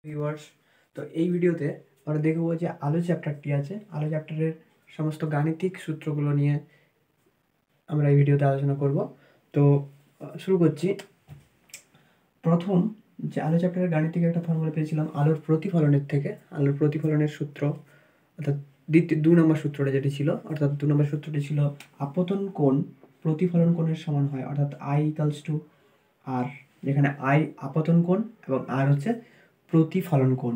Viewers, তো এই ভিডিওতে আমরা দেখব যে আলো চ্যাপ্টারটি আছে, আলো চ্যাপ্টারের সমস্ত গাণিতিক সূত্রগুলো নিয়ে আমরা এই ভিডিওতে আলোচনা করব। তো শুরু করছি। প্রথম যে আলো চ্যাপ্টারের গাণিতিক একটা ফর্মুলা পেয়েছিলাম আলোর প্রতিফলনের থেকে, আলোর প্রতিফলনের সূত্র অর্থাৎ 2 নম্বর সূত্রটা যেটি ছিল, অর্থাৎ 2 নম্বর সূত্রটি ছিল আপতন কোণ প্রতিফলন কোণের সমান হয়, অর্থাৎ I ইকালস টু আর, যেখানে I আপতন কোণ এবং R হচ্ছে প্রতিফলন কোণ।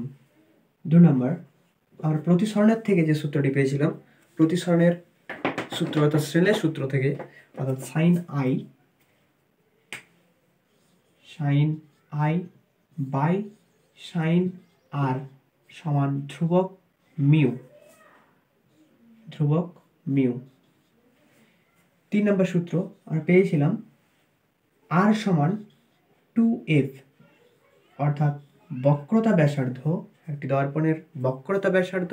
2 নম্বর আমরা প্রতিসরণের থেকে যে সূত্রটি পেয়েছিলাম, প্রতিসরণের সূত্র অর্থাৎ স্নেলের সূত্র থেকে, অর্থাৎ সাইন আই বাই সাইন আর সমান ধ্রুবক মিউ। 3 নম্বর সূত্র আমরা পেয়েছিলাম আর সমান 2f, অর্থাৎ বক্রতা ব্যাসার্ধ, একটি দর্পণের বক্রতা ব্যাসার্ধ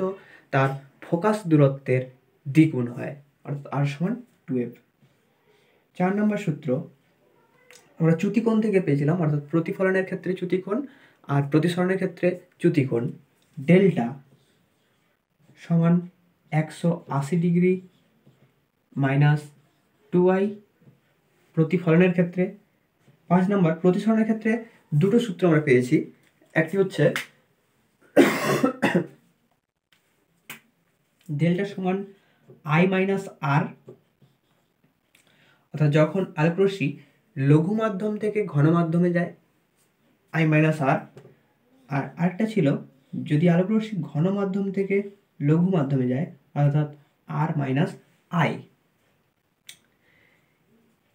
তার ফোকাস দূরত্বের দ্বিগুণ হয়, অর্থাৎ আর সমান 2f। 4 নম্বর সূত্র আমরা চ্যুতিকোণ থেকে পেয়েছিলাম, অর্থাৎ প্রতিফলনের ক্ষেত্রে চ্যুতিকোণ আর প্রতিসরণের ক্ষেত্রে চ্যুতিকোণ। ডেল্টা সমান 180 ডিগ্রি মাইনাস 2i প্রতিফলনের ক্ষেত্রে। 5 নম্বর প্রতিসরণের ক্ষেত্রে দুটো সূত্র আমরা পেয়েছি। একটি হচ্ছে ডেল্টা সমান I মাইনাস আর, অর্থাৎ যখন আলোকরশ্মি লঘু মাধ্যম থেকে ঘন মাধ্যমে যায় I মাইনাস আর। আর আরেকটা ছিল যদি আলোকরশ্মি ঘন মাধ্যম থেকে লঘু মাধ্যমে যায়, অর্থাৎ আর মাইনাস আই।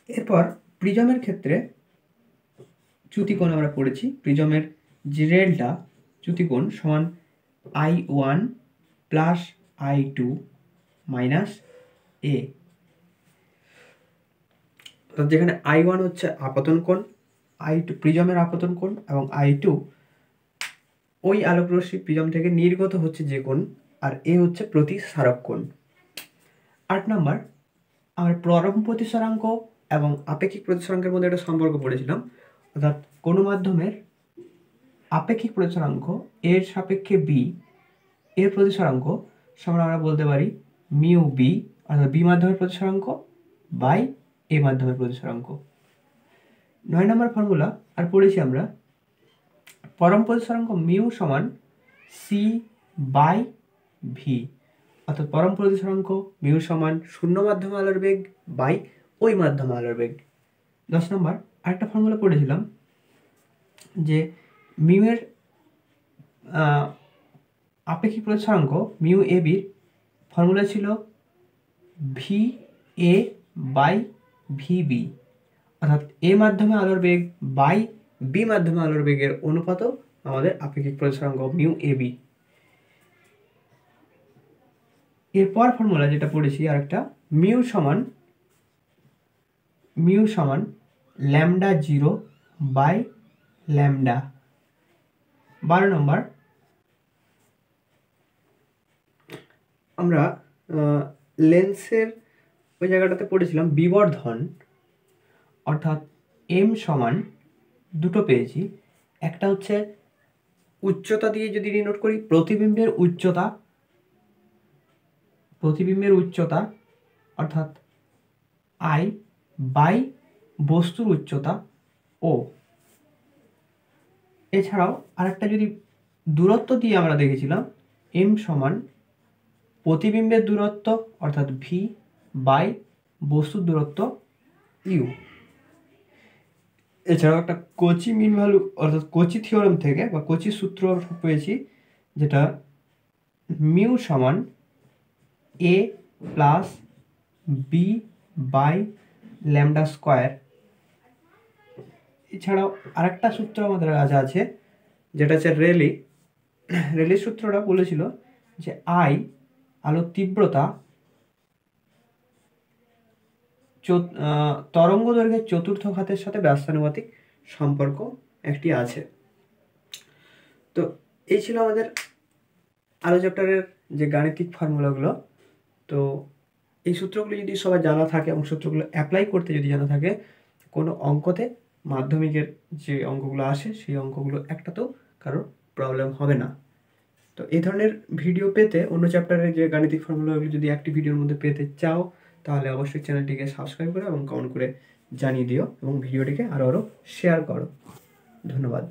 এরপর প্রিজমের ক্ষেত্রে চ্যুতিকোণ আমরা পড়েছি। প্রিজমের যে ডেল্টা চ্যুতিকোণ সমান I1 প্লাস I2 মাইনাস এ, যেখানে I1 হচ্ছে আপতন কোণ, I2 প্রিজমের আপতন কোণ এবং I2 ওই আলোকরশ্মি প্রিজম থেকে নির্গত হচ্ছে যে কোণ, আর এ হচ্ছে প্রতিসারক কোণ। 8 নম্বর আমরা পরম প্রতিসরাঙ্ক এবং আপেক্ষিক প্রতিসরাঙ্কের মধ্যে একটা সম্পর্ক পড়েছিলাম, অর্থাৎ কোনো মাধ্যমের আপেক্ষিক প্রতিসরাঙ্ক এর সাপেক্ষে বি এর প্রতিসরাঙ্ক সমান আমরা বলতে পারি মিউ বি, অর্থাৎ বি মাধ্যমের প্রতিসরাঙ্ক বাই এ মাধ্যমের প্রতিসরাঙ্ক। 9 নম্বর ফর্মুলা আর পড়েছি আমরা পরম প্রতিসরাঙ্ক মিউ সমান সি বাই ভি, অর্থাৎ পরম প্রতিসরাঙ্ক মিউ সমান শূন্য মাধ্যমে আলোর বেগ বাই ওই মাধ্যমে আলোর বেগ। 10 নম্বর আরেকটা ফর্মুলা পড়েছিলাম যে মিউ এর আপেক্ষিক প্রতিসরাঙ্ক মিউ এ বির ফর্মুলা ছিল V A by V B, অর্থাৎ এ মাধ্যমে আলোর বেগ বাই বি মাধ্যমে আলোর বেগের অনুপাতও আমাদের আপেক্ষিক প্রতিসরাঙ্ক মিউ এ বি। এরপর ফর্মুলা যেটা পড়েছি আরেকটা মিউ সমান ল্যামডা 0 বাই ল্যামডা। 12 নম্বর আমরা লেন্সের ওই জায়গাটাতে পড়েছিলাম বিবর্ধন, অর্থাৎ এম সমান দুটো পেয়েছি। একটা হচ্ছে উচ্চতা দিয়ে যদি ডিনোট করি প্রতিবিম্বের উচ্চতা অর্থাৎ আই বাই বস্তুর উচ্চতা ও। এছাড়াও আরেকটা যদি দূরত্ব দিয়ে আমরা দেখেছিলাম এম সমান প্রতিবিম্বের দূরত্ব অর্থাৎ ভি বাই বস্তুর দূরত্ব ইউ। এছাড়াও একটা কোচি মিন ভ্যালু অর্থাৎ কোচি থিওরেম থেকে বা কোচি সূত্র পেয়েছি, যেটা মিউ সমান A plus B by lambda square. এছাড়াও আরেকটা সূত্র আমাদের কাছে আছে যেটা হচ্ছে রেলি সূত্রটা বলেছিল যে আই আলোর তীব্রতা তরঙ্গ দৈর্ঘ্যের চতুর্থ ঘাতের সাথে ব্যস্তানুপাতিক সম্পর্ক একটি আছে। তো এই ছিল আমাদের আলো চ্যাপ্টারের যে গাণিতিক ফর্মুলাগুলো। তো এই সূত্রগুলো যদি সবার জানা থাকে এবং সূত্রগুলো অ্যাপ্লাই করতে যদি জানা থাকে, কোনো অঙ্কতে মাধ্যমিকের যে অঙ্কগুলো আসে সেই অঙ্কগুলো একটাতেও কারোর প্রবলেম হবে না। তো এই ধরনের ভিডিও পেতে অন্য চ্যাপ্টারের যে গাণিতিক ফর্মুলাগুলো যদি একটি ভিডিওর মধ্যে পেতে চাও তাহলে অবশ্যই চ্যানেলটিকে সাবস্ক্রাইব করো এবং কমেন্ট করে জানিয়ে দিও এবং ভিডিওটিকে আরও শেয়ার করো। ধন্যবাদ।